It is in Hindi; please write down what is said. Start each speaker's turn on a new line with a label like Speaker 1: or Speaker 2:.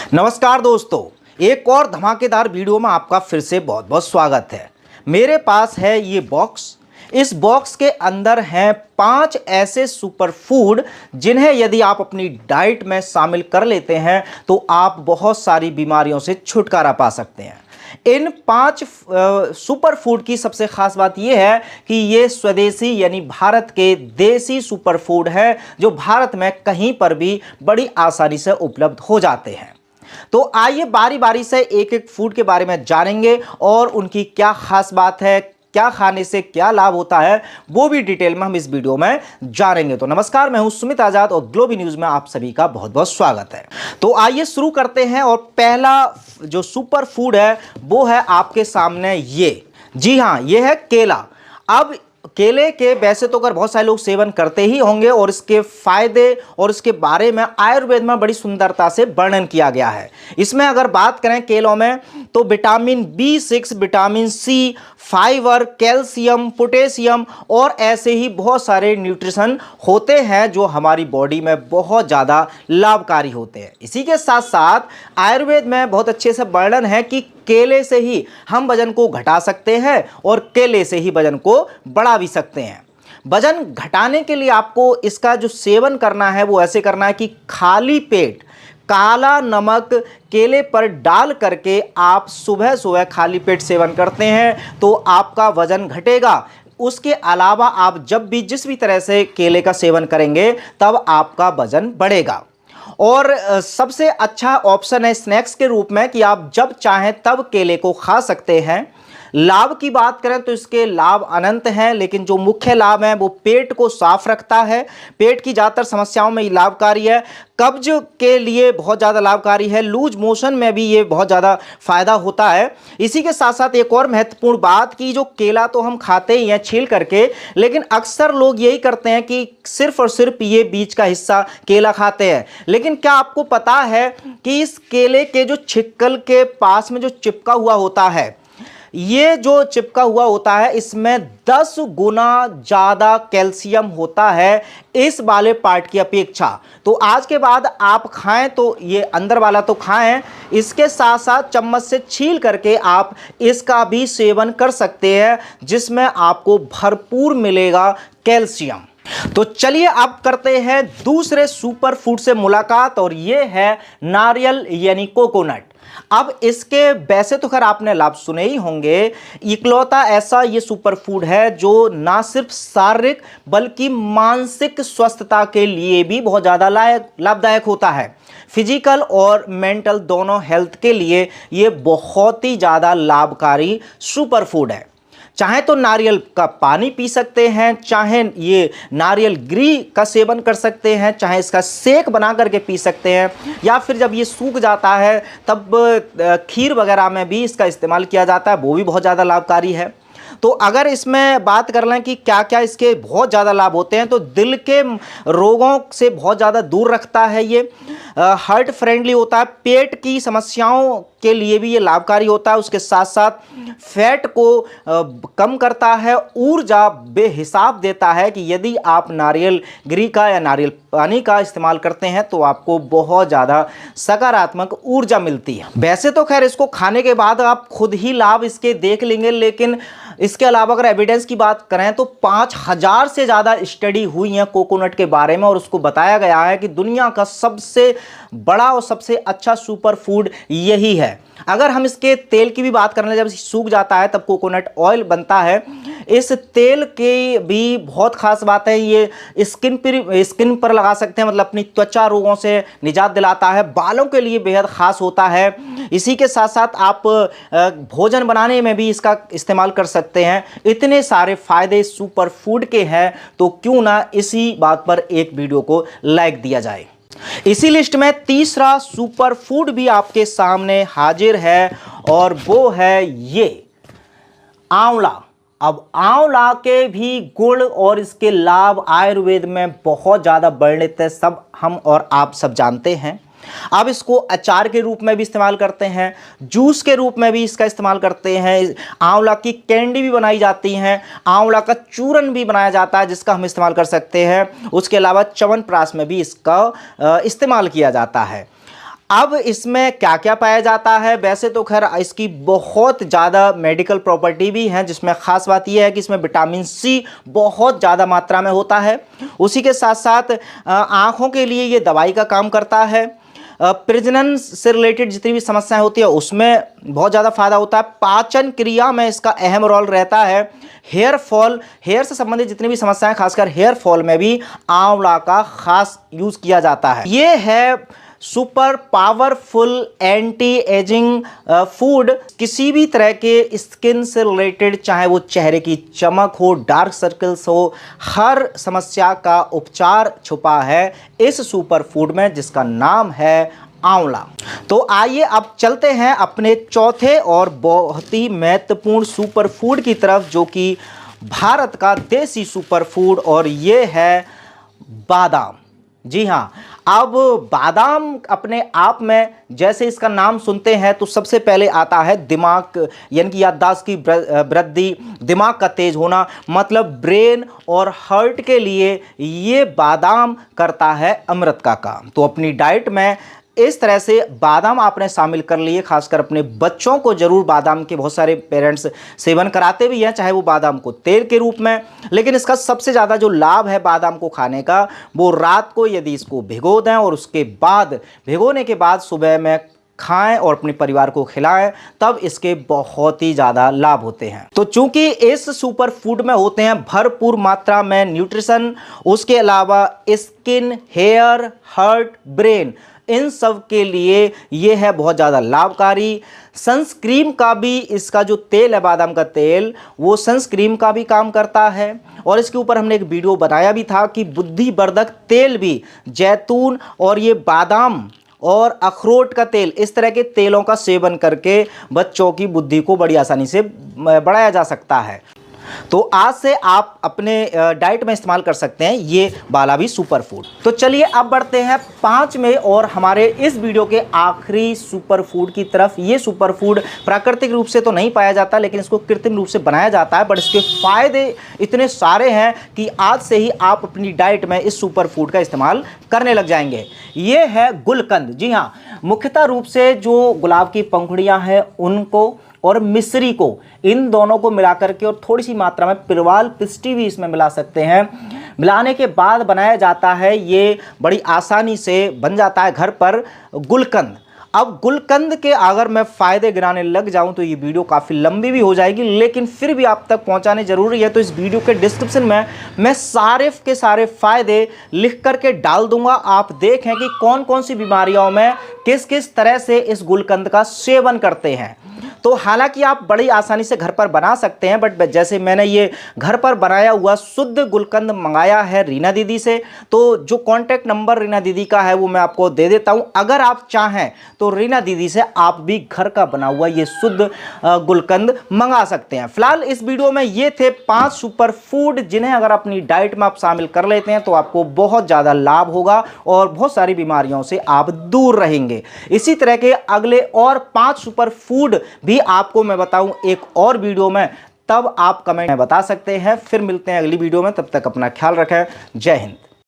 Speaker 1: नमस्कार दोस्तों, एक और धमाकेदार वीडियो में आपका फिर से बहुत बहुत स्वागत है। मेरे पास है ये बॉक्स। इस बॉक्स के अंदर हैं 5 ऐसे सुपर फूड जिन्हें यदि आप अपनी डाइट में शामिल कर लेते हैं तो आप बहुत सारी बीमारियों से छुटकारा पा सकते हैं। इन 5 सुपर फूड की सबसे खास बात यह है कि ये स्वदेशी यानी भारत के देसी सुपर फूड है जो भारत में कहीं पर भी बड़ी आसानी से उपलब्ध हो जाते हैं। तो आइए बारी बारी से एक एक फूड के बारे में जानेंगे और उनकी क्या खास बात है, क्या खाने से क्या लाभ होता है, वो भी डिटेल में हम इस वीडियो में जानेंगे। तो नमस्कार, मैं हूं सुमित आजाद और ग्लोबी न्यूज में आप सभी का बहुत बहुत स्वागत है। तो आइए शुरू करते हैं और पहला जो सुपर फूड है वो है आपके सामने ये। जी हाँ, ये है केला। अब केले के वैसे तो अगर बहुत सारे लोग सेवन करते ही होंगे और इसके फायदे और इसके बारे में आयुर्वेद में बड़ी सुंदरता से वर्णन किया गया है। इसमें अगर बात करें केलों में तो vitamin B6, vitamin C, fibre, calcium, potassium और ऐसे ही बहुत सारे न्यूट्रिशन होते हैं जो हमारी बॉडी में बहुत ज़्यादा लाभकारी होते हैं। इसी के साथ साथ आयुर्वेद में बहुत अच्छे से वर्णन है कि केले से ही हम वजन को घटा सकते हैं और केले से ही वजन को बढ़ा भी सकते हैं। वजन घटाने के लिए आपको इसका जो सेवन करना है वो ऐसे करना है कि खाली पेट काला नमक केले पर डाल करके आप सुबह सुबह खाली पेट सेवन करते हैं तो आपका वजन घटेगा। उसके अलावा आप जब भी जिस भी तरह से केले का सेवन करेंगे तब आपका वजन बढ़ेगा। और सबसे अच्छा ऑप्शन है स्नैक्स के रूप में कि आप जब चाहें तब केले को खा सकते हैं। लाभ की बात करें तो इसके लाभ अनंत हैं, लेकिन जो मुख्य लाभ है वो पेट को साफ रखता है। पेट की ज़्यादातर समस्याओं में ये लाभकारी है। कब्ज के लिए बहुत ज़्यादा लाभकारी है। लूज मोशन में भी ये बहुत ज़्यादा फायदा होता है। इसी के साथ साथ एक और महत्वपूर्ण बात कि जो केला तो हम खाते ही हैं छील करके, लेकिन अक्सर लोग यही करते हैं कि सिर्फ और सिर्फ ये बीज का हिस्सा केला खाते हैं। लेकिन क्या आपको पता है कि इस केले के जो छिक्कल के पास में जो चिपका हुआ होता है, ये जो चिपका हुआ होता है इसमें 10 गुना ज़्यादा कैल्शियम होता है इस वाले पार्ट की अपेक्षा। तो आज के बाद आप खाएं तो ये अंदर वाला तो खाएं, इसके साथ साथ चम्मच से छील करके आप इसका भी सेवन कर सकते हैं जिसमें आपको भरपूर मिलेगा कैल्शियम। तो चलिए अब करते हैं दूसरे सुपर फूड से मुलाकात और ये है नारियल यानी कोकोनट। अब इसके वैसे तो खैर आपने लाभ सुने ही होंगे। इकलौता ऐसा ये सुपर फूड है जो ना सिर्फ शारीरिक बल्कि मानसिक स्वस्थता के लिए भी बहुत ज़्यादा लाभदायक होता है। फिजिकल और मेंटल दोनों हेल्थ के लिए ये बहुत ही ज़्यादा लाभकारी सुपर फूड है। चाहे तो नारियल का पानी पी सकते हैं, चाहे ये नारियल गिरी का सेवन कर सकते हैं, चाहे इसका शेक बना करके पी सकते हैं, या फिर जब ये सूख जाता है तब खीर वगैरह में भी इसका इस्तेमाल किया जाता है, वो भी बहुत ज़्यादा लाभकारी है। तो अगर इसमें बात कर लें कि क्या क्या इसके बहुत ज़्यादा लाभ होते हैं तो दिल के रोगों से बहुत ज़्यादा दूर रखता है ये। हार्ट फ्रेंडली होता है। पेट की समस्याओं के लिए भी ये लाभकारी होता है। उसके साथ साथ फैट को कम करता है। ऊर्जा बेहिसाब देता है कि यदि आप नारियल गिरी का या नारियल पानी का इस्तेमाल करते हैं तो आपको बहुत ज़्यादा सकारात्मक ऊर्जा मिलती है। वैसे तो खैर इसको खाने के बाद आप खुद ही लाभ इसके देख लेंगे, लेकिन इसके अलावा अगर एविडेंस की बात करें तो 5000 से ज़्यादा स्टडी हुई हैं कोकोनट के बारे में और उसको बताया गया है कि दुनिया का सबसे बड़ा और सबसे अच्छा सुपर फूड यही है। अगर हम इसके तेल की भी बात करें, जब सूख जाता है तब कोकोनट ऑयल बनता है। इस तेल की भी बहुत खास बात है, ये स्किन पर लगा सकते हैं, मतलब अपनी त्वचा रोगों से निजात दिलाता है। बालों के लिए बेहद खास होता है। इसी के साथ साथ आप भोजन बनाने में भी इसका इस्तेमाल कर सकते हैं। इतने सारे फायदे सुपर फूड के हैं तो क्यों ना इसी बात पर एक वीडियो को लाइक दिया जाए। इसी लिस्ट में तीसरा सुपर फूड भी आपके सामने हाजिर है और वो है ये आंवला। अब आंवला के भी गुण और इसके लाभ आयुर्वेद में बहुत ज़्यादा वर्णित है, सब हम और आप सब जानते हैं। अब इसको अचार के रूप में भी इस्तेमाल करते हैं, जूस के रूप में भी इसका इस्तेमाल करते हैं। आंवला की कैंडी भी बनाई जाती है, आंवला का चूरन भी बनाया जाता है जिसका हम इस्तेमाल कर सकते हैं। उसके अलावा च्यवनप्राश में भी इसका इस्तेमाल किया जाता है। अब इसमें क्या क्या पाया जाता है? वैसे तो खैर इसकी बहुत ज़्यादा मेडिकल प्रॉपर्टी भी है, जिसमें ख़ास बात यह है कि इसमें विटामिन सी बहुत ज़्यादा मात्रा में होता है। उसी के साथ साथ आँखों के लिए ये दवाई का काम करता है। प्रजनन से रिलेटेड जितनी भी समस्याएं होती है उसमें बहुत ज़्यादा फायदा होता है। पाचन क्रिया में इसका अहम रोल रहता है। हेयर फॉल, हेयर से संबंधित जितनी भी समस्याएं, खासकर हेयर फॉल में भी आंवला का खास यूज़ किया जाता है। ये है super powerful anti ageing food. किसी भी तरह के स्किन से रिलेटेड, चाहे वो चेहरे की चमक हो, डार्क सर्कल्स हो, हर समस्या का उपचार छुपा है इस सुपर फूड में, जिसका नाम है आंवला। तो आइए अब चलते हैं अपने चौथे और बहुत ही महत्वपूर्ण सुपर फूड की तरफ, जो कि भारत का देसी सुपर फूड, और ये है बादाम। जी हाँ, अब बादाम अपने आप में, जैसे इसका नाम सुनते हैं तो सबसे पहले आता है दिमाग, यानी कि याददाश्त की वृद्धि, दिमाग का तेज होना, मतलब ब्रेन और हार्ट के लिए ये बादाम करता है अमृत का काम। तो अपनी डाइट में इस तरह से बादाम आपने शामिल कर लिए। खासकर अपने बच्चों को जरूर बादाम के, बहुत सारे पेरेंट्स सेवन कराते भी हैं, चाहे वो बादाम को तेल के रूप में। लेकिन इसका सबसे ज़्यादा जो लाभ है बादाम को खाने का, वो रात को यदि इसको भिगो दें और उसके बाद, भिगोने के बाद सुबह में खाएं और अपने परिवार को खिलाएं, तब इसके बहुत ही ज़्यादा लाभ होते हैं। तो चूंकि इस सुपर फूड में होते हैं भरपूर मात्रा में न्यूट्रिशन, उसके अलावा स्किन, हेयर, हार्ट, ब्रेन, इन सब के लिए ये है बहुत ज़्यादा लाभकारी। सनस्क्रीन का भी, इसका जो तेल है बादाम का तेल, वो सनस्क्रीन का भी काम करता है। और इसके ऊपर हमने एक वीडियो बनाया भी था कि बुद्धिवर्धक तेल भी जैतून और ये बादाम और अखरोट का तेल, इस तरह के तेलों का सेवन करके बच्चों की बुद्धि को बड़ी आसानी से बढ़ाया जा सकता है। तो आज से आप अपने डाइट में इस्तेमाल कर सकते हैं ये वाला भी सुपर फूड। तो चलिए अब बढ़ते हैं 5 में और हमारे इस वीडियो के आखिरी सुपर फूड की तरफ। ये सुपर फूड प्राकृतिक रूप से तो नहीं पाया जाता, लेकिन इसको कृत्रिम रूप से बनाया जाता है, बट इसके फायदे इतने सारे हैं कि आज से ही आप अपनी डाइट में इस सुपर फूड का इस्तेमाल करने लग जाएंगे। ये है गुलकंद। जी हाँ, मुख्यतः रूप से जो गुलाब की पंखुड़ियां हैं उनको और मिश्री को, इन दोनों को मिलाकर के, और थोड़ी सी मात्रा में पिरवाल पिस्टी भी इसमें मिला सकते हैं, मिलाने के बाद बनाया जाता है। ये बड़ी आसानी से बन जाता है घर पर गुलकंद। अब गुलकंद के अगर मैं फ़ायदे गिनाने लग जाऊं तो ये वीडियो काफ़ी लंबी भी हो जाएगी, लेकिन फिर भी आप तक पहुंचाने ज़रूरी है। तो इस वीडियो के डिस्क्रिप्शन में मैं सारे के सारे फ़ायदे लिख करके डाल दूंगा। आप देखें कि कौन कौन सी बीमारियों में किस किस तरह से इस गुलकंद का सेवन करते हैं। तो हालांकि आप बड़ी आसानी से घर पर बना सकते हैं, बट जैसे मैंने ये घर पर बनाया हुआ शुद्ध गुलकंद मंगाया है रीना दीदी से, तो जो कॉन्टैक्ट नंबर रीना दीदी का है वो मैं आपको दे देता हूं। अगर आप चाहें तो रीना दीदी से आप भी घर का बना हुआ ये शुद्ध गुलकंद मंगा सकते हैं। फिलहाल इस वीडियो में ये थे 5 सुपर फूड, जिन्हें अगर अपनी डाइट में आप शामिल कर लेते हैं तो आपको बहुत ज़्यादा लाभ होगा और बहुत सारी बीमारियों से आप दूर रहेंगे। इसी तरह के अगले और 5 सुपर फूड भी आपको मैं बताऊं एक और वीडियो में, तब आप कमेंट में बता सकते हैं। फिर मिलते हैं अगली वीडियो में, तब तक अपना ख्याल रखें। जय हिंद।